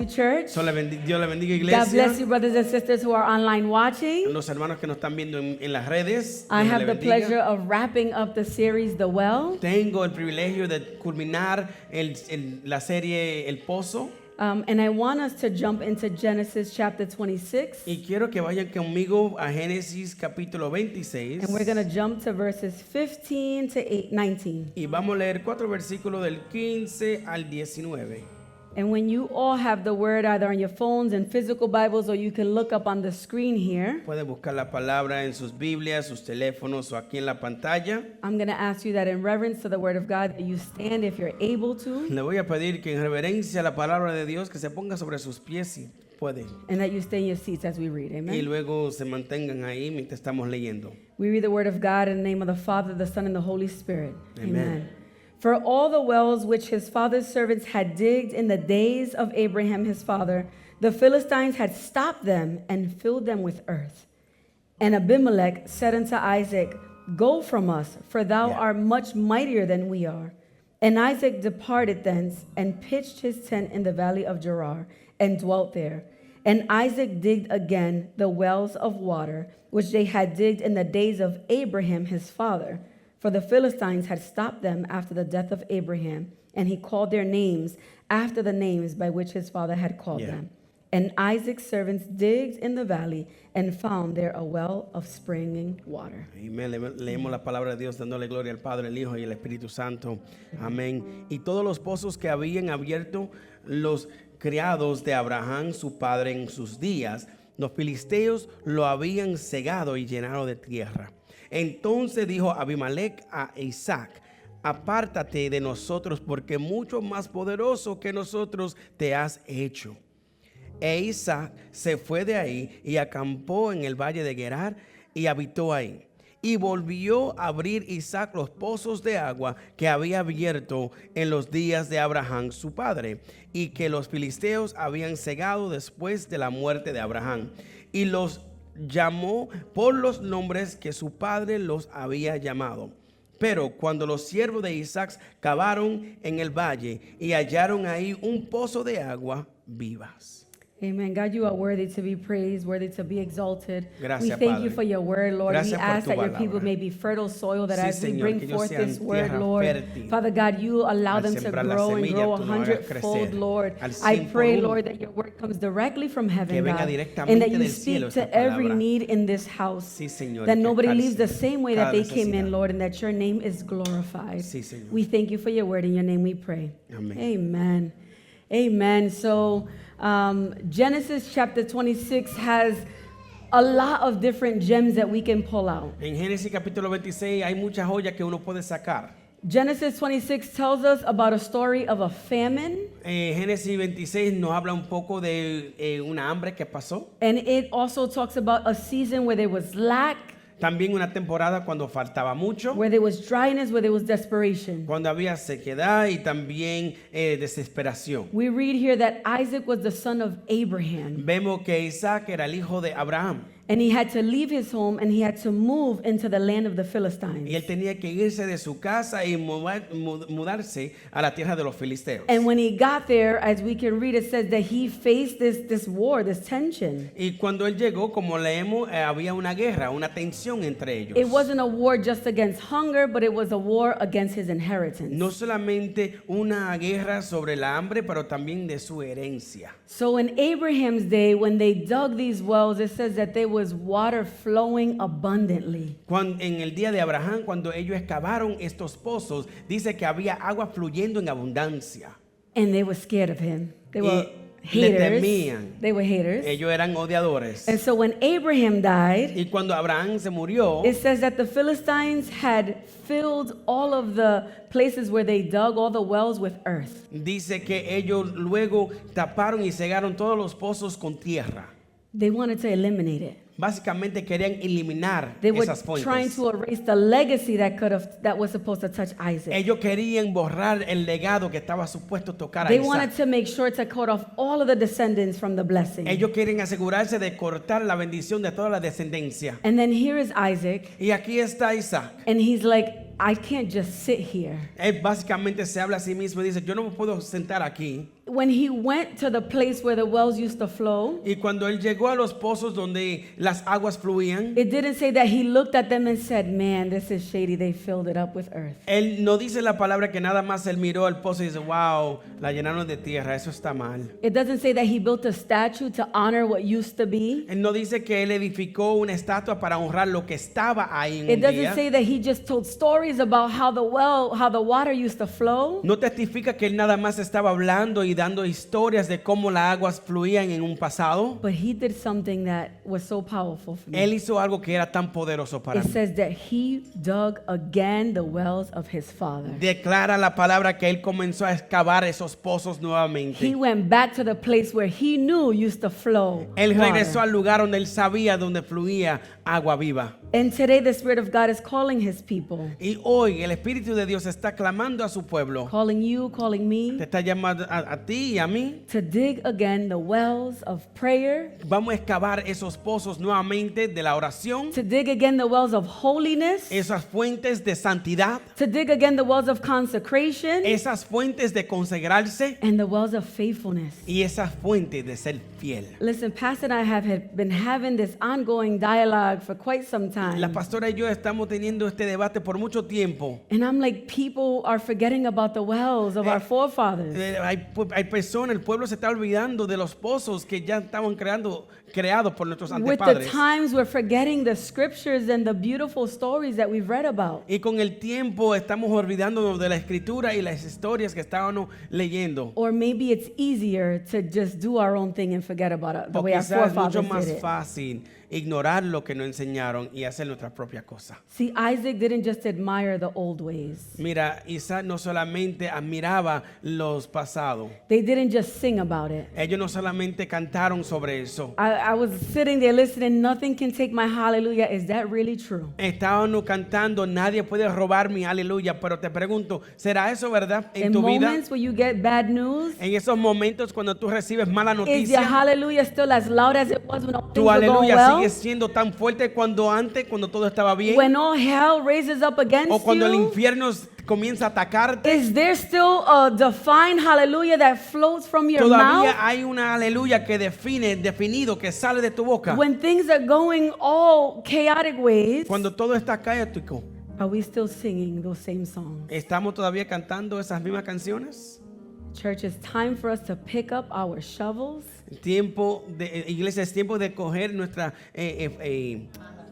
church. Dios le bendiga, God bless iglesia. you, brothers and sisters who are online watching. Los hermanos que nos están viendo en las redes. I Dios have le the bendiga. pleasure of wrapping up the series, The Well. Tengo el privilegio de culminar la serie El Pozo. And I want us to jump into Genesis chapter 26. Y quiero que vayan conmigo a Génesis capítulo 26. And we're going to jump to verses 15 to 19. Y vamos a leer 4 versículos del 15 al 19. And when you all have the word either on your phones and physical Bibles, or you can look up on the screen here, Pueden buscar la palabra en sus Biblias, sus teléfonos o aquí en la pantalla. I'm going to ask you that in reverence to the word of God, that you stand if you're able to, Le voy a pedir que en reverencia a la palabra de Dios que se ponga sobre sus pies si puede. and that you stay in your seats as we read. Y Amen. luego se mantengan ahí mientras estamos leyendo. We read the word of God in the name of the Father, the Son, and the Holy Spirit. Amen. For all the wells which his father's servants had digged in the days of Abraham his father, the Philistines had stopped them and filled them with earth. And Abimelech said unto Isaac, Go from us, for thou Yeah. art much mightier than we are. And Isaac departed thence and pitched his tent in the valley of Gerar and dwelt there. And Isaac digged again the wells of water which they had digged in the days of Abraham his father. For the Philistines had stopped them after the death of Abraham, and he called their names after the names by which his father had called Yeah. them. And Isaac's servants digged in the valley and found there a well of springing water. Amén. Leemos la palabra de Dios dándole gloria al Padre, el Hijo y el Espíritu Santo. Amén. Y todos los pozos que habían abierto los criados de Abraham, su padre, en sus días, los filisteos lo habían cegado y llenado de tierra. Entonces dijo Abimelech a Isaac: Apártate de nosotros, porque mucho más poderoso que nosotros te has hecho. E Isaac se fue de ahí y acampó en el valle de Gerar y habitó ahí. Y volvió a abrir Isaac los pozos de agua que había abierto en los días de Abraham su padre, y que los filisteos habían cegado después de la muerte de Abraham. Y los llamó por los nombres que su padre los había llamado. Pero cuando los siervos de Isaac cavaron en el valle y hallaron ahí un pozo de agua vivas. Amen. God, you are worthy to be praised, worthy to be exalted. Gracias, we thank you Padre. for your word, Lord. Gracias we por ask tu that your palabra. people may be fertile soil, that Sí, as we Señor, bring que ellos forth sean this word, tierra Lord, fértil. Father God, you allow Al them to sembrar la grow and semilla, grow tú nos hagas 100-fold, crecer Lord. al I 100 pray, por uno. Lord, that your word comes directly from heaven, Que venga God, directamente and that you del cielo speak esta to every palabra. need in this house, Sí, Señor, that y que nobody calce leaves the same way that cada they came in, necesidad. Lord, and that your name is glorified. Sí, Señor. We thank you for your word. In your name we pray. Amén. Amen. Amen. So Genesis chapter 26 has a lot of different gems that we can pull out. En Génesis capítulo 26 hay muchas joyas que uno puede sacar. Genesis 26 tells us about a story of a famine, Génesis 26 nos habla un poco de una hambre que pasó. and it also talks about a season where there was lack, También una temporada cuando faltaba mucho, where there was dryness, where there was desperation. cuando había sequedad y también desesperación. We read here that Isaac was the son of Abraham, Vemos que Isaac era el hijo de Abraham and he had to leave his home and he had to move into the land of the y Philistines. él tenía que irse de su casa y mudarse a la tierra de los filisteos. And when he got there, as we can read, it says that he faced this war, this tension. Y cuando él llegó, como leemos, había una guerra, una tensión entre ellos. It wasn't a war just against hunger, but it was a war against his inheritance. No solamente una guerra sobre la hambre, pero también de su herencia. So in Abraham's day, when they dug these wells, it says that there was water flowing abundantly. En el día de Abraham, cuando ellos excavaron estos pozos, dice que había agua fluyendo en abundancia. And they were scared of him. They were le haters. temían. They were haters. Ellos eran odiadores. And so when Abraham died, Y cuando Abraham se murió, it says that the Philistines had filled all of the places where they dug, all the wells, with earth. dice que ellos luego taparon y cegaron todos los pozos con tierra. They wanted to eliminate it. Básicamente querían eliminar They were esas trying fuentes. to erase the legacy that was supposed to touch Isaac. Ellos querían borrar el legado que estaba supuesto tocar a They wanted Isaac. to make sure to cut off all of the descendants from the blessing. Ellos quieren asegurarse de cortar la bendición de toda la descendencia. And then here is Isaac, Y aquí está Isaac. and he's like, I can't just sit here. Él básicamente se habla a sí mismo y dice, yo no me puedo sentar aquí. when he went to the place where the wells used to flow, Y cuando él llegó a los pozos donde las aguas fluían, it didn't say that he looked at them and said, man, this is shady. They filled it up with earth. él no dice la palabra que nada más él miró al pozo y dice, wow, la llenaron de tierra, eso está mal. It doesn't say that he built a statue to honor what used to be. Él no dice que él edificó una estatua para honrar lo que estaba ahí en It un doesn't día. say that he just told stories about how the water used to flow. No testifica que él nada más estaba hablando y dando historias de cómo las aguas fluían en un pasado. But he did something that was so powerful for me. Él hizo algo que era tan poderoso para It mí. says that he dug again the wells of his father. Declara la palabra que él comenzó a excavar esos pozos He nuevamente. went back to the place where he knew used to flow. Él regresó water. al lugar donde él sabía donde fluía agua viva. And today the Spirit of God is calling his people, Y hoy el Espíritu de Dios está clamando a su pueblo. calling you, calling Te me, está llamando a ti y a mí. to dig again the wells of prayer, Vamos a excavar esos pozos nuevamente de la oración, to dig again the wells of holiness, esas fuentes de santidad, to dig again the wells of consecration, esas fuentes de consagrarse and the wells of faithfulness. y esas fuentes de ser fiel. Listen, Pastor and I have been having this ongoing dialogue for quite some La time. pastora y yo estamos teniendo este debate por mucho tiempo. And I'm like, people are forgetting about the wells of our forefathers. Hay personas, el pueblo se está olvidando de los pozos que ya estaban creados por nuestros With the antepadres. times, we're forgetting the scriptures and the beautiful stories that we've read about. Y con el tiempo estamos olvidándonos de la escritura y las historias que estábamos leyendo. Or maybe it's easier to just do our own thing and forget about it, the O way our quizás es mucho forefathers más did it. fácil ignorar lo que nos enseñaron y hacer nuestra propia cosa. See, Isaac didn't just admire the old ways. Mira, Isaac no solamente admiraba los pasados, They didn't just sing about it. ellos no solamente cantaron sobre eso. I was sitting there listening, nothing can take my hallelujah. Is that really true? Estábamos cantando, nadie puede robar mi aleluya, pero te pregunto, ¿será eso verdad en In tu vida? moments where you get bad news, En esos momentos cuando tú recibes mala is your noticia, hallelujah still as loud as it was when all things tu were going aleluya well? sigue siendo tan fuerte cuando antes, cuando todo estaba bien, When all hell raises up o against cuando el you, infierno comienza a atacarte. is there still a defined hallelujah that flows from your Todavía mouth? hay una aleluya que definido, que sale de tu boca. When things are going all chaotic ways, Cuando todo está caótico, are we still singing those same songs? ¿estamos todavía cantando esas mismas canciones? Church, it's time for us to pick up our shovels Iglesia, es tiempo de coger nuestras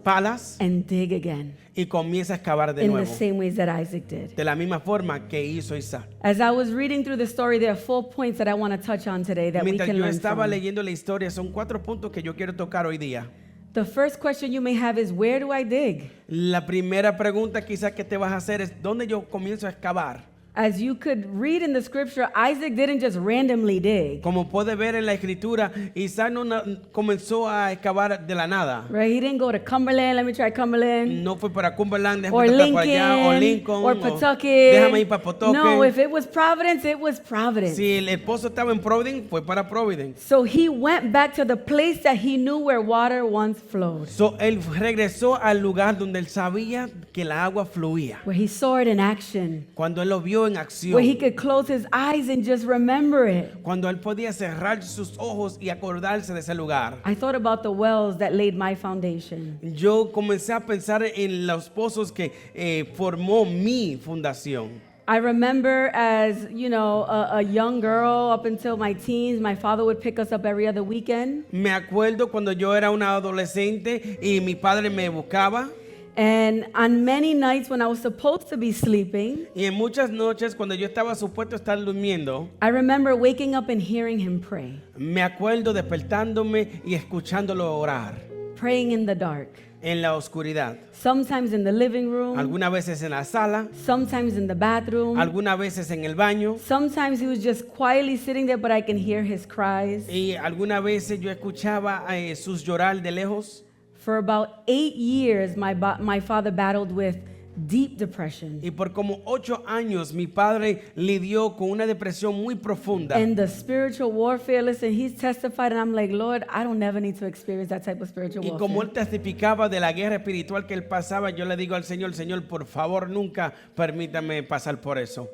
palas and dig again y comienza a excavar de in the nuevo. same ways that Isaac did. De la misma forma que hizo Isaac. As I was reading through the story, there are 4 points that I want to touch on today that we Mientras can yo learn estaba from. leyendo la historia, son 4 puntos que yo quiero tocar hoy día. The first question you may have is, where do I dig? La primera pregunta quizás que te vas a hacer es, ¿dónde yo comienzo a excavar? As you could read in the scripture, Isaac didn't just randomly dig. Como puede ver en la escritura, Isaac no comenzó a excavar de la nada. Right? He didn't go to Cumberland, let me try Cumberland. No fue para Cumberland, Or déjame tocar por allá, o Lincoln, Lincoln, or o Pawtucket. déjame ir para Pawtucket. No, if it was Providence, it was Providence. Si el esposo estaba en Providence, fue para Providence. So he went back to the place that he knew where water once flowed, So, él regresó al lugar donde él sabía que la agua fluía. where he saw it in action, Cuando él lo vio en where he acción. could close his eyes and just remember it. Cuando él podía cerrar sus ojos y acordarse de ese lugar. I thought about the wells that laid my foundation. Yo comencé a pensar en los pozos que formó mi fundación. I remember as, you know, a young girl up until my teens, my father would pick us up every other weekend. Me acuerdo cuando yo era una adolescente y mi padre me buscaba. And on many nights when I was supposed to be sleeping, Y en muchas noches cuando yo estaba supuesto a estar durmiendo, I remember waking up and hearing him pray, me acuerdo despertándome y escuchándolo orar praying in the dark. en la oscuridad. Sometimes in the living room, Algunas veces en la sala, sometimes in the bathroom. algunas veces en el baño Sometimes he was just quietly sitting there, but I can hear his cries. y algunas veces yo escuchaba sus llorar de lejos. For about 8 years, my father battled with deep depression. Y por como 8 años mi padre lidió con una depresión muy profunda. And the spiritual warfare, listen, he's testified, and I'm like, Lord, I don't never need to experience that type of spiritual Y como él warfare. testificaba de la guerra espiritual que él pasaba, yo le digo al Señor, Señor, por favor, nunca permítame pasar por eso.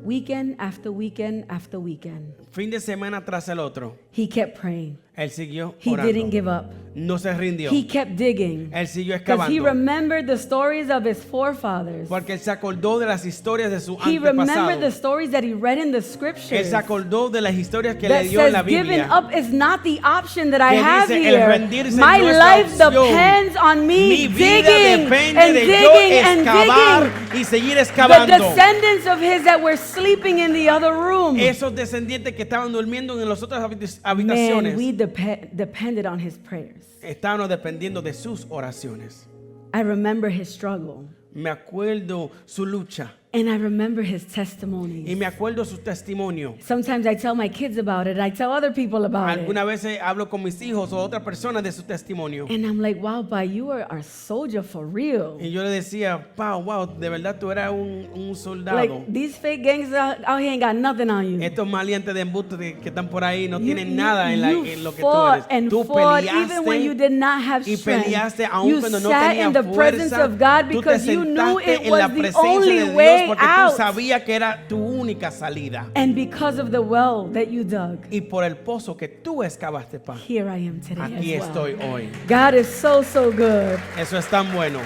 Weekend after weekend after weekend, fin de semana tras el otro, he kept praying. él siguió He didn't orando. give up. No se rindió. He kept digging Él siguió because he excavando. remembered the stories of his forefathers. Porque él se acordó de las historias de su He remembered the antepasado. stories that he read in the Él scriptures se acordó de las historias que le that dio en la says giving Biblia. up is not the option that I Que have dice, el here. rendirse My no es la life opción. depends on me Mi vida digging depende and de yo digging and excavar digging. y seguir The excavando. descendants of his that were sleeping in the other room. Esos descendientes que estaban durmiendo en las otras Man, habitaciones we depended on his prayers. estaban dependiendo de sus oraciones. I remember his struggle. Me acuerdo su lucha And I remember his y testimonies. me acuerdo su testimonio. Sometimes I tell my kids about it. I tell other people about it. Algunas veces hablo con mis hijos o otras personas de su testimonio. And I'm like, wow, Pa, you are our soldier for real. Y yo le decía, wow, de verdad tú eras un soldado. Like, these fake gangs out here ain't got nothing on you. Estos maleantes de embuste que están por ahí no You- tienen you- nada en you lo que tú fought eres. and Tú fought even when you peleaste did not have y strength. peleaste aún You cuando no sat tenías in the presence fuerza. of God Tú te because you knew sentaste it en la was the presencia only de Dios way porque tú out. sabías que era tu única salida. And because of the well that you dug, Y por el pozo que tú excavaste, pa, here I am today aquí as well. estoy hoy. God is so, so good. Eso es tan bueno.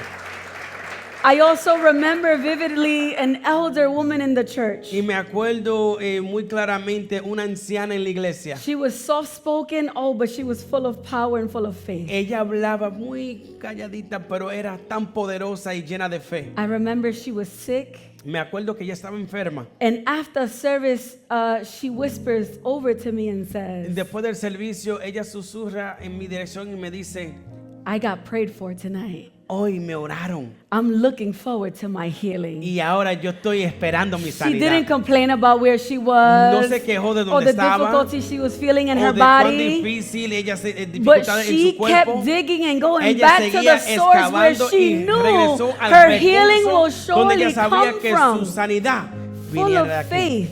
I also remember vividly an elder woman in the church. Y me acuerdo muy claramente una anciana en la iglesia. She was soft-spoken, but she was full of power and full of faith. Ella hablaba muy calladita, pero era tan poderosa y llena de fe. I remember she was sick, Me acuerdo que ella estaba enferma. and after service, she whispers over to me and says, Después del servicio, ella susurra en mi dirección y me dice, I got prayed for tonight. hoy me oraron I'm looking forward to my healing. y ahora yo estoy esperando mi She didn't sanidad. complain about where she was No se quejó de or dónde the estaba difficulty she was feeling in o her de cuán body, difícil ella se but dificultades en she su cuerpo. kept digging and going Ella back to seguía the source where excavando she y knew regresó al her healing will recurso donde ella surely sabía come que from, su sanidad full viniera of de aquí, faith,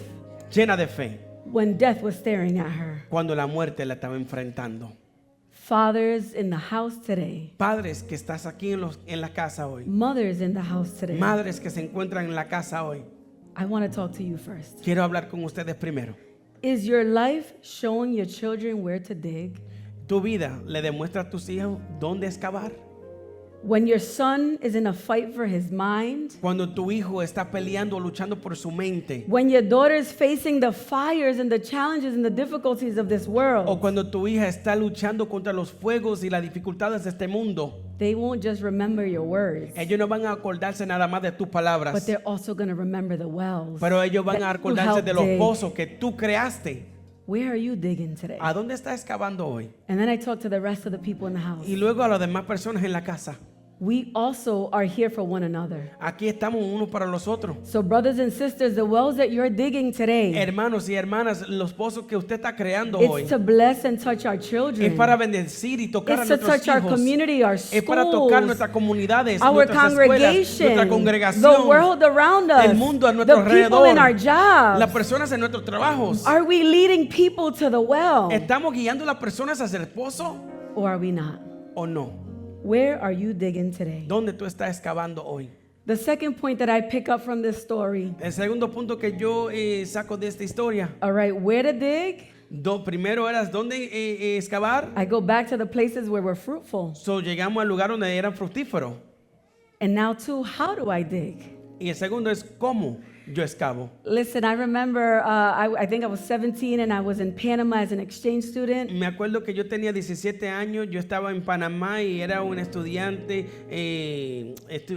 llena de fe, when death was staring at her. cuando la muerte la estaba enfrentando. Fathers in the house today, Padres que estás aquí en la casa hoy, mothers in the house today, madres que se encuentran en la casa hoy, I want to talk to you first. quiero hablar con ustedes primero. Is your life showing your children where to dig? Tu vida le demuestra a tus hijos dónde excavar. When your son is in a fight for his mind, Cuando tu hijo está peleando o luchando por su mente, when your daughter is facing the fires and the challenges and the difficulties of this o world, cuando tu hija está luchando contra los fuegos y las dificultades de este mundo, they won't just remember your words, ellos no van a acordarse nada más de tus but palabras, they're also going to remember the wells. pero ellos van a that you acordarse helped de los dig. pozos que tú creaste. Where are you digging today? ¿A dónde estás excavando hoy? And then I talk to the rest of the people in the house. Y luego a las demás personas en la casa. We also are here for one another. Aquí estamos unos para los otros. So brothers and sisters, the wells that you're digging today, Hermanos y hermanas, los pozos que usted está creando hoy it's to bless and touch our children. es para bendecir y tocar a It's to nuestros touch our hijos. community, our Es para tocar schools, nuestras comunidades, our nuestras escuelas, congregation, nuestra the congregación, world around us, el mundo a the nuestro people in alrededor, our jobs. las personas en nuestros trabajos. Are we leading people to the well ¿Estamos guiando a las personas hacia el pozo or are we not? o no? Where are you digging today? ¿Dónde tú estás excavando hoy? The second point that I pick up from this story, El segundo punto que yo saco de esta historia, all right, where to dig? primero era dónde excavar. I go back to the places where we're fruitful. So, llegamos al lugar donde eran fructíferos. And now too, how do I dig? Y el segundo es cómo yo excavo. Listen, I remember, I think I was 17 and I was in Panama as an exchange student. Me acuerdo que yo tenía 17 años, yo estaba en Panamá y era un estudiante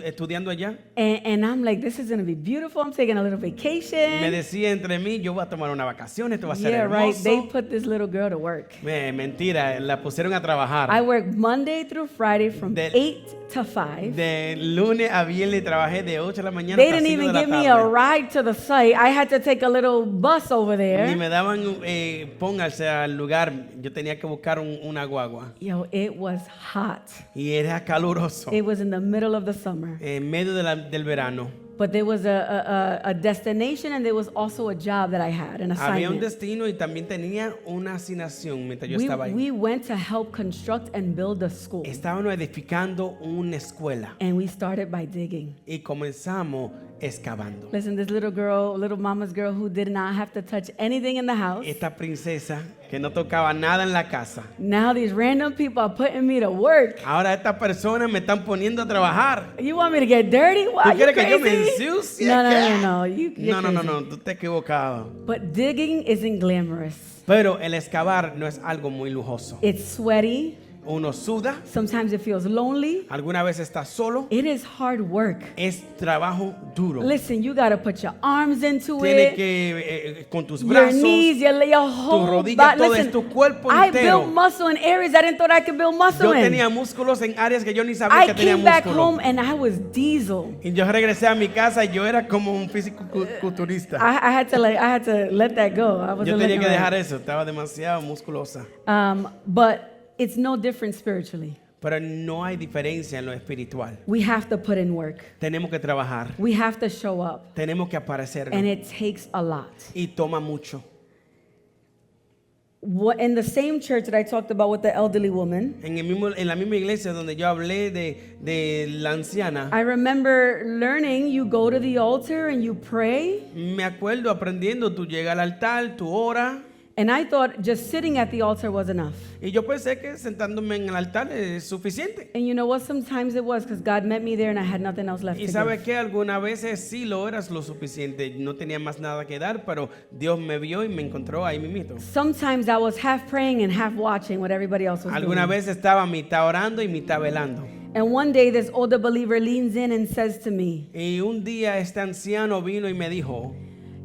estudiando allá. And I'm like, this is going to be beautiful. I'm taking a little Me vacation. decía entre mí, yo voy a tomar una vacación, esto va a ser Yeah, right. They hermoso. put this little girl to work. Mentira, la pusieron a trabajar. I worked Monday through Friday from Del- 8 to 5. De lunes a viernes trabajé de 8 de la mañana They hasta didn't 5 de even la give me a tarde. ride to the site. I had to take a little bus over Ni there. me daban, pónganse al lugar, yo tenía que buscar una guagua. Yo, it was hot. Y era caluroso, It was in the middle of the summer. en medio del verano. But there was a destination and there was also a job that I had, an Había un assignment. destino y también tenía una asignación mientras yo estaba ahí. We went to help construct and build a school. Estábamos edificando una escuela And we started by digging. y comenzamos excavando. Listen, this little girl, little mama's girl who did not have to touch anything in the house. Esta princesa que no tocaba nada en la casa. Now these random people are putting me to work. Ahora estas personas me están poniendo a trabajar. You want me to get dirty? Wow, ¿Tú you quieres que yo me crazy? ensucie? No, no, ¿Qué? no, no. You're No, crazy. tú te equivocado. But digging isn't glamorous. Pero el excavar no es algo muy lujoso. It's sweaty. Uno suda, Sometimes it feels lonely. alguna vez está solo. It is hard work. Es trabajo duro. Listen, you got to put your arms into Tienes it. que con tus Your brazos, knees, your whole rodillas, body. todo Listen, es tu cuerpo I entero. built muscle in areas I didn't thought I could build muscle yo in. tenía músculos en áreas que yo ni sabía I que tenía came back músculos. home and I was diesel. Y yo regresé a mi casa y yo era como un físico culturista. I had to let that go. I wasn't Yo tenía looking que right. dejar eso, estaba demasiado musculosa. But it's no different spiritually. Pero no hay diferencia en lo espiritual. We have to put in work. Tenemos que trabajar, We have to show up. tenemos que aparecer And it takes a lot. y toma mucho. In the same church that I talked about with the elderly woman, En la misma iglesia donde yo hablé de la anciana, I remember learning you go to the altar and you pray. me acuerdo aprendiendo, tú llegas al altar, tú oras. And I thought just sitting at the altar was enough. Y yo pensé que sentándome en el altar es suficiente. And you know what? Sometimes it was because God met me there and I had nothing else left Y to sabes give. que algunas veces sí lo eras lo suficiente, no tenía más nada que dar, pero Dios me vio y me encontró ahí mismito. Sometimes I was half praying and half watching what everybody else was Algunas doing. veces estaba mitad orando y mitad velando. And one day this older believer leans in and says to me, Y un día este anciano vino y me dijo,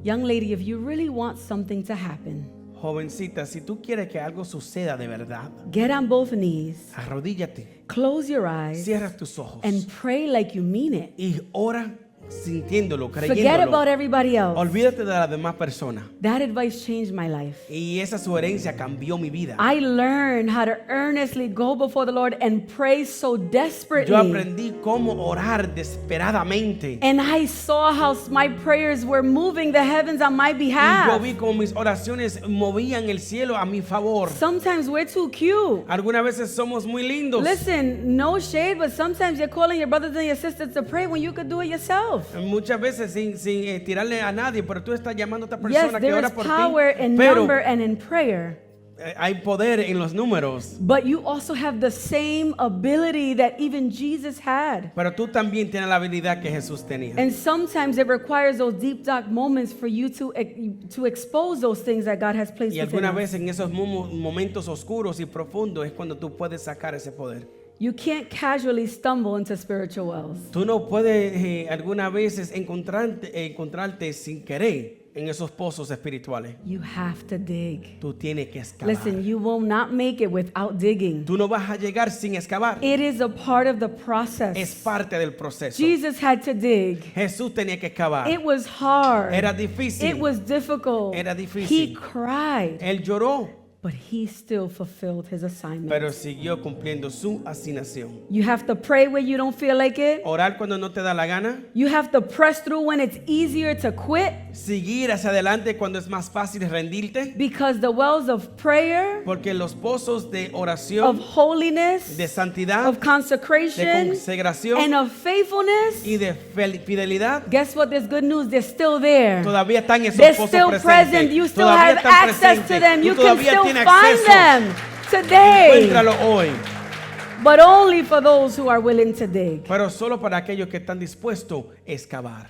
young lady, if you really want something to happen, jovencita, si tú quieres que algo suceda de verdad, get on both knees, arrodíllate, close your eyes, cierra tus ojos and pray like you mean it. y ora sintiéndolo, Forget creyéndolo. about everybody else. Olvídate de las demás personas. That advice changed my life. Y esa sugerencia cambió mi vida. I learned how to earnestly go before the Lord and pray so desperately. Yo aprendí cómo orar desesperadamente. And I saw how my prayers were moving the heavens on my Y yo behalf. vi cómo mis oraciones movían el cielo a mi favor. Sometimes we're too cute. Algunas veces somos muy lindos. Listen, no shade, but sometimes you're calling your brothers and your sisters to pray when you could do it yourself. Muchas veces sin tirarle a nadie, pero tú estás llamando a esta Yes, persona que there ora is por power ti. in Pero number and in prayer. hay poder en los números. But you also have the same ability that even Jesus had. Pero tú también tienes la habilidad que Jesús tenía. And sometimes it requires those deep dark moments for you to expose those things that God has placed Y within algunas us. veces en esos momentos oscuros y profundos es cuando tú puedes sacar ese poder. You can't casually stumble into spiritual wells. Tú no puedes algunas veces encontrarte sin querer en esos pozos espirituales. You have to dig. Tú tienes que excavar. Listen, you will not make it without digging. Tú no vas a llegar sin excavar. It is a part of the Es process. parte del proceso. Jesus had to dig. Jesús tenía que excavar. It was hard. Era difícil. It was difficult. Era difícil. He cried, Él lloró, but he still fulfilled his assignment. pero siguió cumpliendo su asignación. You have to pray when you don't feel like it. Orar cuando no te da la gana. You have to press through when it's easier to quit, Seguir hacia adelante cuando es más fácil rendirte. because the wells of prayer, Porque los pozos de of oración, holiness, de santidad, of de consecration, consagración and of faithfulness, y de fidelidad, guess what? There's good news. They're still there. todavía están esos They're pozos still present. presentes. You still Todavía have están access to presentes. them. Tú You can todavía still tienes find acceso. them today. Encuéntralo hoy. But only for those who are willing to dig. Pero solo para aquellos que están dispuestos a excavar.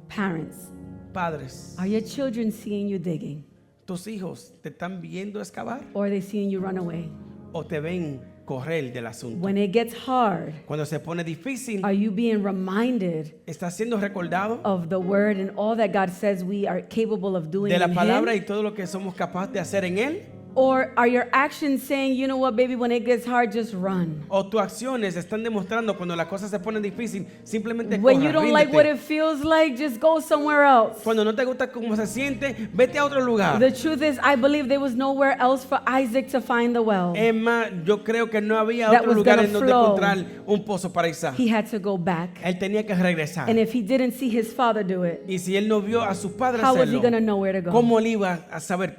Parents, Padres, are your children seeing you digging? tus hijos te están viendo excavar Or are they seeing you run away? o te ven correr del asunto. When it gets hard, Cuando se pone difícil, are you being reminded estás siendo recordado of the word and all that God says we are capable of doing de la in palabra Him? y todo lo que somos capaces de hacer en Él. Or are your actions saying, you know what, baby, when it gets hard, just run? O tus acciones están demostrando cuando las cosas se ponen difíciles, simplemente When corra, you don't like what ríndete. it feels like, just go somewhere else. Cuando no te gusta cómo se siente, vete a otro lugar. The truth is, I believe there was nowhere else for Isaac to find the well. Es más, yo creo que no había That otro was lugar gonna en donde flow. encontrar un pozo para Isaac. He had to go back. Él tenía que regresar. And if he didn't see his father do it, Y si él no vio a su padre how was he hacerlo, going to know where to go? ¿cómo él iba a saber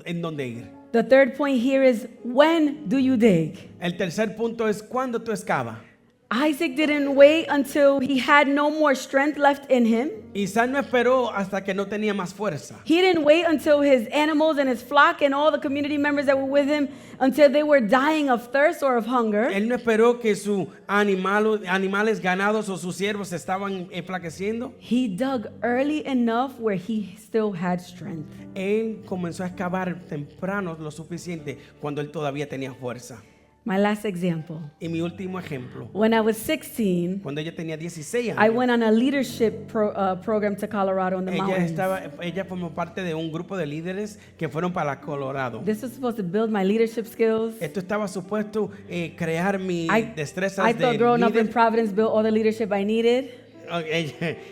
en dónde ir? The third point here is, when do you dig? El tercer punto es cuando tú excavas. Isaac didn't wait until he had no more strength left in him. Isaac no esperó hasta que no tenía más fuerza. He didn't wait until his animals and his flock and all the community members that were with him until they were dying of thirst or of hunger. Él no esperó que sus animales ganados o sus siervos se estaban enflaqueciendo. He dug early enough where he still had strength. Él comenzó a excavar temprano lo suficiente cuando él todavía tenía fuerza. My last example. Y mi último ejemplo, When I was 16, cuando ella tenía 16 I años, went on a leadership program to Colorado in the mountains. ella formó parte de un grupo de líderes que fueron para Colorado. This was supposed to build my leadership skills. Esto estaba supuesto crear mis destrezas I de thought growing up in líder. Providence built all the leadership I needed.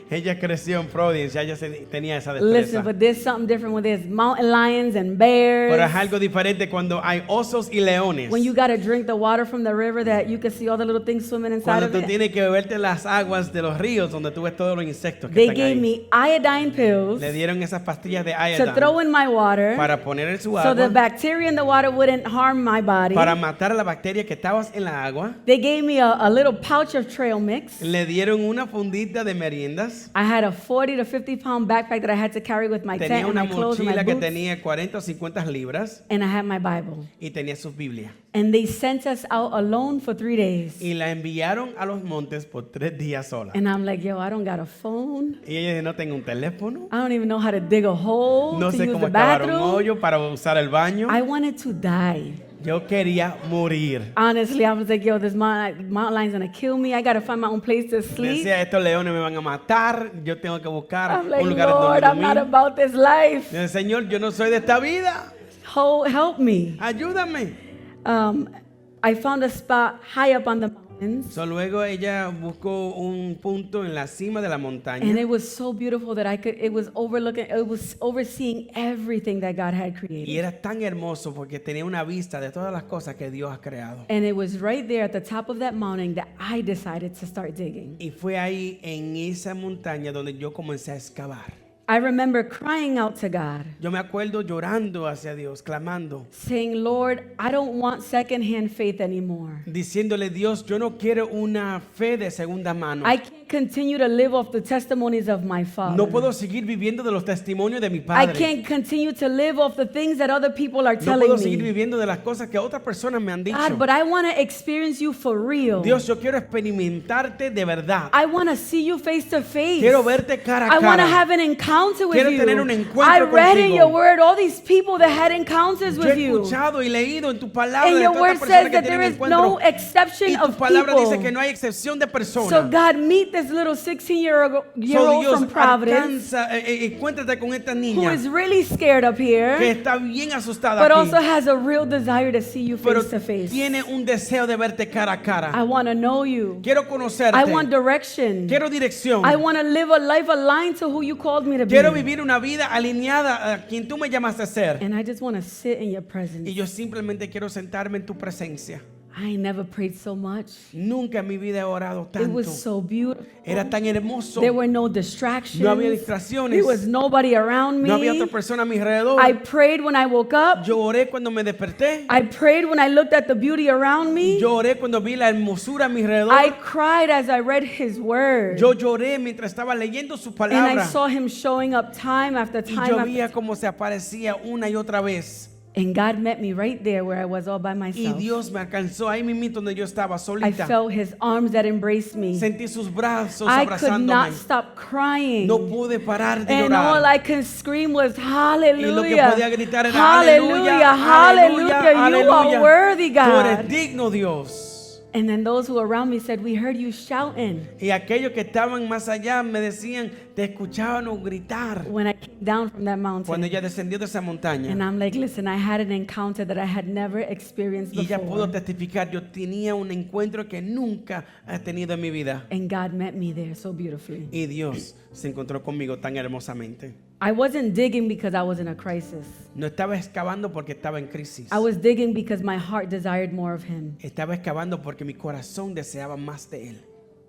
Ella creció en Providence, ya ella tenía esa destreza. Listen, but there's something different when there's mountain lions and bears. Pero es algo diferente cuando hay osos y leones. When you got to drink the water from the river that you can see all the little things swimming inside Cuando of tú it. tienes que beberte las aguas de los ríos donde tú ves todos los insectos que They están gave ahí. me iodine pills Le dieron esas pastillas de to iodine throw in my water para poner en su so the agua bacteria in the water wouldn't harm my body. para matar a la bacteria que estabas en la agua. They gave me a little pouch of trail mix. Le dieron una fundita de meriendas. I had a 40 to 50 pound backpack that I had to carry with my tent Tenía and una my clothes and my mochila que boots. tenía 40 o 50 libras And I had my Bible. y tenía sus Biblias. And they sent us out alone for 3 days. Y la enviaron a los montes por 3 días sola. And I'm like, yo, I don't got a phone. Y ella dice, no tengo un teléfono, I don't even know how to dig a hole no to sé use cómo the excavar un bathroom. hoyo para usar el baño. I wanted to die. Yo quería morir. Honestly, I was like, yo, this mountain lion's gonna kill me. I gotta find my own place to sleep. Decía, estos leones me van a matar, yo tengo que buscar I'm like, un lugar Lord, donde I'm not dormir. about this life. Dice, Señor, yo no soy de esta vida, Help me. ayúdame. I found a spot high up on the mountains. So, luego ella buscó un punto en la cima de la And montaña it was so beautiful that it was overseeing everything that God had y created. era tan hermoso porque tenía una vista de todas las cosas que Dios ha creado. And it was right there at the top of that mountain that I decided to start digging. Y fue ahí en esa montaña donde yo comencé a excavar. I remember crying out to God, Yo me acuerdo llorando hacia Dios, clamando, saying, Lord, I don't want secondhand faith anymore. diciéndole, Dios, yo no quiero una fe de segunda mano. I can't continue to live off the testimonies of my father. No puedo seguir viviendo de los testimonios de mi I padre. can't continue to live off the things that other people are No telling puedo seguir me. viviendo de las cosas que otras personas me han dicho. God, but I want to experience you for real. Dios, yo quiero experimentarte de verdad. I want to see you face to face. Quiero verte cara a I want to cara. have an encounter with Quiero you. tener un encuentro I read in contigo. your word all these people that had encounters Yo with he you. escuchado y leído en tu palabra And de your todas word estas personas says que that there tienen is no encuentro. exception Y tu of palabra dice que people. no hay excepción de So personas. God, meet this little 16-year-old So, Dios, from Providence alcanza, encuéntrate con esta who niña is really scared up que here, está bien asustada but aquí, also has a real desire to see you pero face to face. tiene un deseo de verte cara a I cara. want to know you. Quiero conocerte. I want direction. Quiero dirección. I want to live a life aligned to who you called me to be. Quiero vivir una vida alineada a quien tú me llamaste a ser. And I just want to sit in your presence. Y yo simplemente quiero sentarme en tu presencia. I ain't never prayed so much. Nunca en mi vida he orado It was tanto. so beautiful. Era tan hermoso. There were no distractions. No había distracciones. There was nobody around me. No había otra persona a mi alrededor. I prayed when I woke up. Yo oré cuando me desperté. I prayed when I looked at the beauty around me. Yo oré cuando vi la hermosura a mi alrededor. I cried as I read his word. Yo lloré mientras estaba leyendo su And I palabra. saw him showing up time after Y time yo after veía cómo se aparecía una y otra vez. And God met me right there where I was all by Y myself. Dios me alcanzó ahí mismo donde yo estaba I solita. felt his arms that embraced me. Sentí sus brazos I could abrazándome. not stop crying. No pude parar de And all llorar. I could scream was Y lo que hallelujah. podía gritar era Hallelujah, aleluya, hallelujah. You aleluya. are worthy, Tú eres God. digno, Dios. And then those who were around me said, we heard you shouting Y aquellos que estaban más allá me decían, te escuchábamos gritar when I came down from that cuando mountain. ella descendió de esa montaña. And I'm like, listen, I had an encounter that I had never experienced Y ella pudo before. testificar, yo tenía un encuentro que nunca he tenido en mi vida. And God met me there so beautifully. Y Dios se encontró conmigo tan hermosamente. I wasn't digging because I was in a crisis. No estaba excavando porque estaba en crisis. I was digging because my heart desired more of him. Estaba excavando porque mi corazón deseaba más de Él.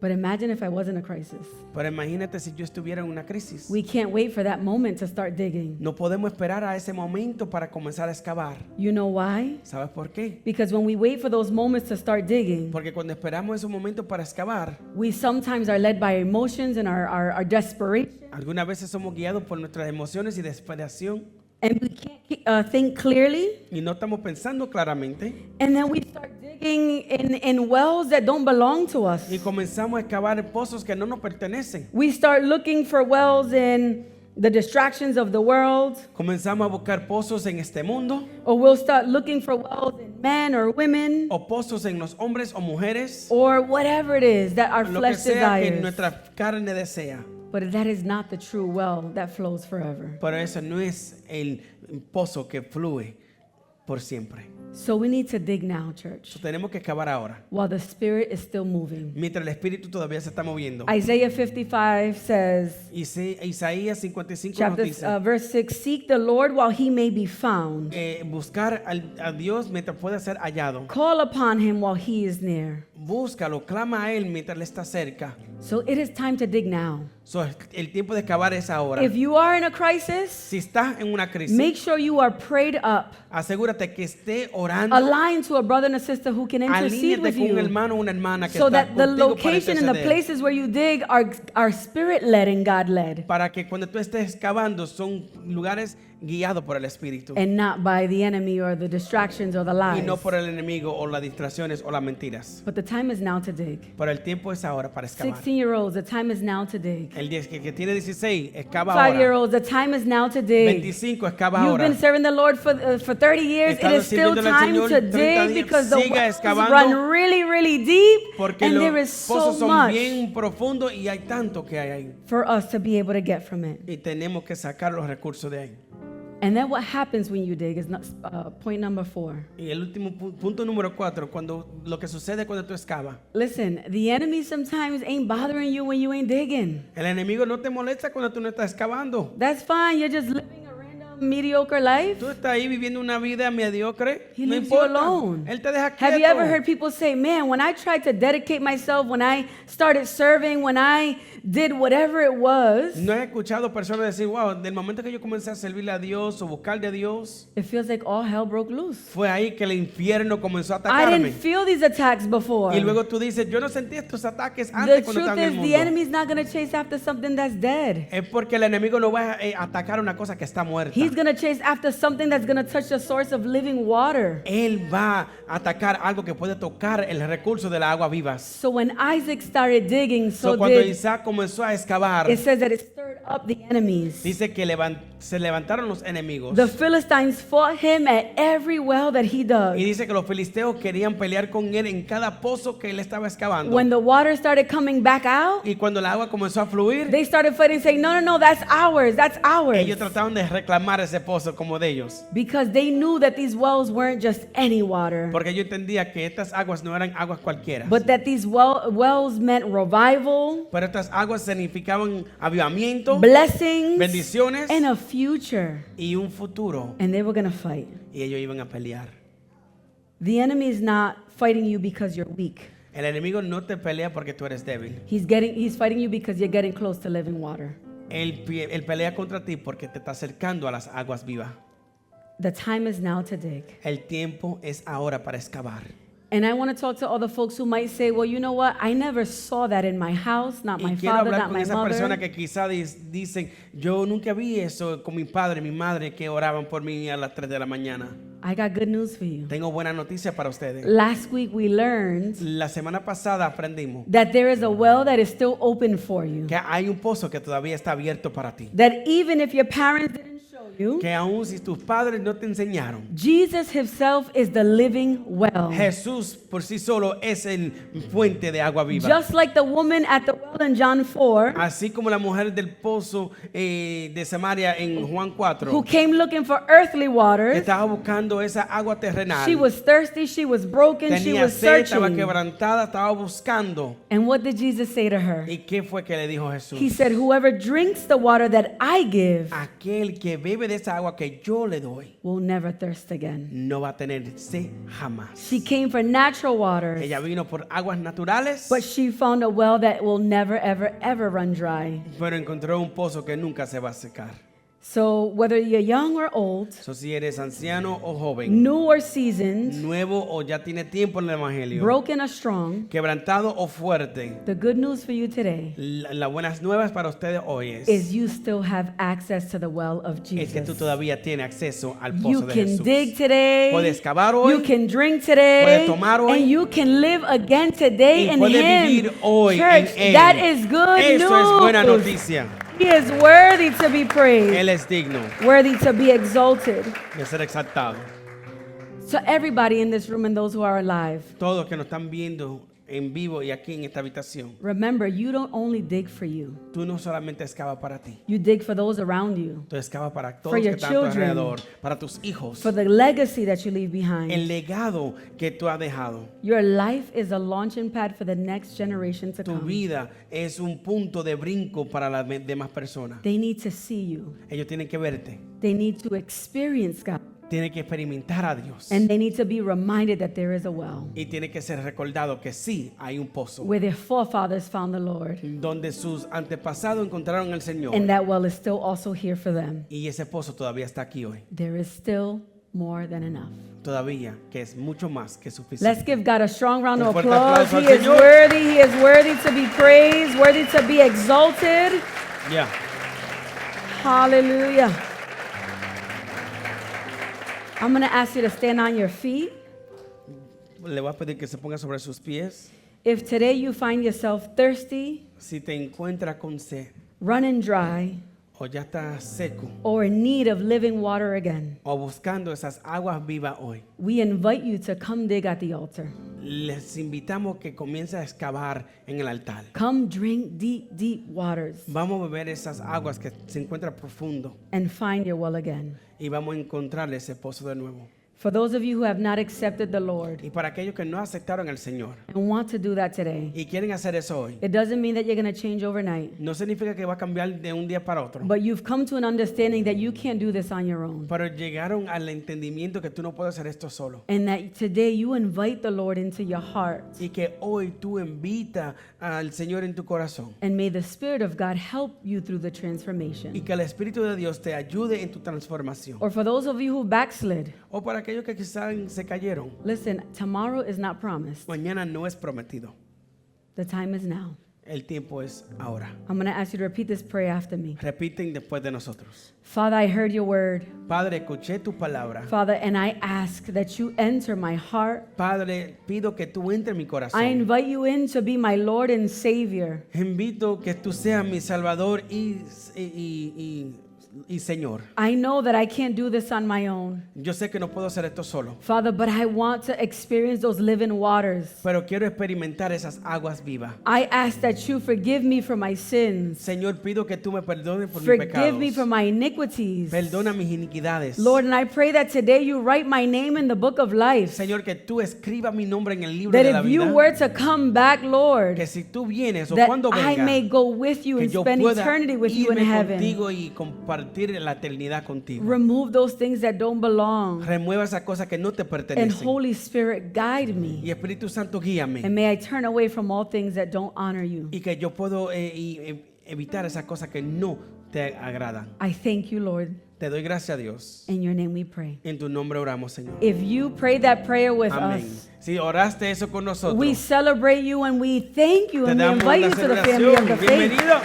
But imagine if I was in a crisis. Pero imagínate si yo estuviera en una crisis. We can't wait for that moment to start digging. No podemos esperar a ese momento para comenzar a excavar. You know why? ¿Sabes por qué? Because when we wait for those moments to start digging, Porque cuando esperamos ese momento para excavar, we sometimes are led by emotions and our desperation, algunas veces somos guiados por nuestras emociones y desesperación and we can't think clearly. y no estamos pensando claramente And then we start digging in wells that don't belong to us. y comenzamos a excavar en pozos que no nos pertenecen. We start looking for wells in the distractions of the world, Comenzamos a buscar pozos en este mundo or we'll start looking for wells in men or women, o pozos en los hombres o mujeres, or whatever it is that our lo que flesh sea que desires. nuestra carne desea. But that is not the true well that flows forever. Pero eso no es el pozo que fluye por siempre. So we need to dig now, church, Tenemos que excavar ahora, while the Spirit is still moving. mientras el espíritu todavía se está moviendo. Isaiah 55 says, Isaías 55 nos dice, verse 6, seek the Lord while he may be found. buscar a Dios mientras pueda ser hallado. Call upon him while he is near. Búscalo, clama a Él mientras Él está cerca. So it is time to dig now. So, el tiempo de excavar es ahora. If you are in a crisis, Si estás en una crisis, make sure you are prayed up. asegúrate que esté orando. Align to a brother and a sister who can intercede Alíñate with con un you, hermano o una hermana que so está that the contigo para location and the interceder. places where you dig are spirit-led and God-led, Para que cuando tú estés excavando son lugares guiados por el Espíritu and not by the enemy or the distractions or the y lies. no por el enemigo o las distracciones o las mentiras. But the time is now to dig. Pero el tiempo es ahora para excavar. 16-year-olds, the time is now to dig. El que tiene 16, excava ahora. 5-year-olds, the time is now to dig. 25, excava You've ahora. been serving the Lord for 30 years. It Estado is still sirviéndole al time Señor to 30 dig días. because the Siga wells excavando, run really, really deep, Porque and los there is so pozos son much bien profundos y hay tanto que hay ahí. for us to be able to get from it. Y tenemos que sacar los recursos de ahí. And then what happens when you dig is not, point number 4. Y el último punto número 4, lo que sucede cuando tú excavas. Listen, the enemy sometimes ain't bothering you when you ain't digging. El enemigo no te molesta cuando tú no estás excavando. That's fine. You're just living a random mediocre life. Tú estás ahí viviendo una vida mediocre. He No leaves you importa. alone. Él te deja Have you ever quieto. heard people say, man, when I tried to dedicate myself, when I started serving, when I did whatever it was, No he escuchado personas decir, wow, del momento que yo comencé a servirle a Dios o buscarle a Dios, it feels like all hell broke loose. fue ahí que el infierno comenzó a I atacarme. didn't feel these attacks before. Y luego tú dices, yo no sentí estos ataques The antes cuando truth estaba en el is, mundo. the enemy's not going to chase after something that's dead. Es porque el enemigo no va a atacar una cosa que está muerta. He's going to chase after something that's going to touch the source of living water. Él va a atacar algo que puede tocar el recurso de la agua vivas. So when Isaac started digging, so Cuando did, Isaac comenzó a excavar, it says that it stirred up the enemies. dice que se levantaron los enemigos. The Philistines fought him at every well that he dug. Y dice que los filisteos querían pelear con él en cada pozo que él estaba excavando. When the water started coming back out, Y cuando el agua comenzó a fluir, they started fighting, saying, no, no, no, that's ours, that's ours. ellos trataron de reclamar ese pozo como de ellos. Because they knew that these wells weren't just any water, Porque yo entendía que estas aguas no eran aguas cualquiera. but that these wells meant revival, Pero estas aguas significaban avivamiento, blessings, bendiciones and a future. y un futuro. And they were going to fight. Y ellos iban a pelear. The enemy is not fighting you because you're weak. El enemigo no te pelea porque tú eres débil. He's fighting you because you're getting close to living water. Él pelea contra ti porque te está acercando a las aguas vivas. The time is now to dig. El tiempo es ahora para excavar. And I want to talk to all the folks who might say, well, you know what? I never saw that in my house, not my Y quiero father, hablar not con my esas personas mother. que quizá dicen, yo nunca vi eso con mi padre, mi madre que oraban por mí a las 3 de la mañana. I got good news for you. Tengo buena noticia para ustedes. Last week we learned La semana pasada aprendimos that there is a well that is still open for you. que hay un pozo que todavía está abierto para ti. That even if your parents didn't show you, Que aun si tus padres no te enseñaron, Jesus himself is the living well. Jesús por sí solo es el fuente de agua viva. Just like the woman at the well in John 4, Así como la mujer del pozo de Samaria en Juan 4, who came looking for earthly que waters, estaba buscando esa agua terrenal. she was thirsty, she was broken, she Tenía was sed, estaba searching. quebrantada, estaba buscando. And what did Jesus say to her? ¿Y qué fue que le dijo Jesús? He said, whoever drinks the water that I give, Aquel que bebe bebe de esa agua que yo le doy, will never thirst again. no va a tener sed jamás. She came for natural waters, Ella vino por aguas naturales, but she found a well that will never, ever, ever run dry. pero encontró un pozo que nunca se va a secar. So whether you're young or old, So, si eres anciano o joven, new or seasoned, nuevo o ya tiene tiempo en el evangelio, broken or strong, quebrantado o fuerte, the good news for you today las buenas nuevas para ustedes hoy is you still have access to the well of es que tú Jesus. todavía tienes acceso al You pozo de can Jesús. dig today, Puedes cavar hoy, you can drink today, puedes tomar hoy, and you can live again today y in puedes Him. vivir hoy Church, en Él. that is good Eso news. es buena noticia. He is worthy to be praised, Él es digno worthy to be exalted. de ser exaltado. So everybody in this room and those who are alive, Todos que nos están viendo en vivo y aquí en esta habitación, remember, you don't only dig for you. tú no solamente excavas para ti, You dig for those around you, tú excavas para todos For los que your están a tu children. alrededor, para tus hijos, for the legacy that you leave el behind. legado que tú has dejado. Your life is a launching pad for the next generation to Tu come. vida es un punto de brinco para las demás personas. They need to see you. Ellos tienen que verte, They need to experience God. tienen que experimentar a Dios And they need to be reminded that there is a well y tiene que ser recordado que sí hay un pozo where their forefathers found the Lord. donde sus antepasados encontraron al Señor, And that well is still also here for them. y ese pozo todavía está aquí hoy, There is still more than enough. todavía, que es mucho más que Let's suficiente. give God a strong round Un of fuerte applause. aplauso al He is Señor. worthy. He is worthy to be praised, worthy to be exalted. Ya. Hallelujah. I'm going to ask you to stand on your feet. Le voy a pedir que se ponga sobre sus pies. If today you find yourself thirsty, Si te encuentras con sed running dry, o ya estás seco or in need of living water again, o buscando esas aguas vivas hoy, we invite you to come dig at the altar. les invitamos que comience a excavar en el altar. Come drink deep, deep waters Vamos a beber esas aguas que se encuentran profundo and find your well again. y vamos a encontrar ese pozo de nuevo. For those of you who have not accepted the Lord Y para aquellos que no aceptaron al Señor and want to do that today, y quieren hacer eso hoy, it doesn't mean that you're going to change overnight, no significa que va a cambiar de un día para otro, but you've come to an understanding that you can't do this on your own. pero llegaron al entendimiento que tú no puedes hacer esto solo. And that today you invite the Lord into your heart. Y que hoy tú invitas al Señor en tu corazón. And may the Spirit of God help you through the Y transformation. que el Espíritu de Dios te ayude en tu transformación. Or for those of you who backslid, O para aquellos que quizás se cayeron, listen, tomorrow is not promised. mañana no es prometido. The time is now. El tiempo es ahora. I'm going to ask you to repeat this prayer after me. Repiten después de nosotros. Father, I heard your word. Padre, escuché tu palabra. Father, and I ask that you enter my heart. Padre, pido que tú entres en mi I corazón. invite you in to be my Lord and Savior. Invito que tú seas mi Salvador y Señor. I know that I can't do this on my own. Yo sé que no puedo hacer esto solo, Father, but I want to experience those living waters. pero quiero experimentar esas aguas vivas. I ask that you forgive me for my sins. Señor, pido que tú me perdones por mis Forgive me pecados. for my iniquities. Perdona mis iniquidades. Lord, and I pray that today you write my name in the book of life. Señor, que tú escribas mi nombre en el libro That de la if you vida. were to come back, Lord, Que si tú vienes o that cuando I venga, may go with you que and yo spend pueda eternity with you in irme heaven. contigo y compartir la eternidad contigo. Remove those things that don't belong. Remueva esas cosas que no te And pertenecen. Holy Spirit, guide me. Y Espíritu Santo, guíame. And may I turn away from all things that don't honor you. Y que yo puedo evitar esas cosas que no te agradan. I thank you, Lord. Te doy gracias a Dios. In your name we pray. En tu nombre oramos, Señor. If you prayed that prayer with Amén. us, Si oraste eso con nosotros, we celebrate you and we thank you te and we damos invite la you to the family of the celebración. faith. Bienvenido.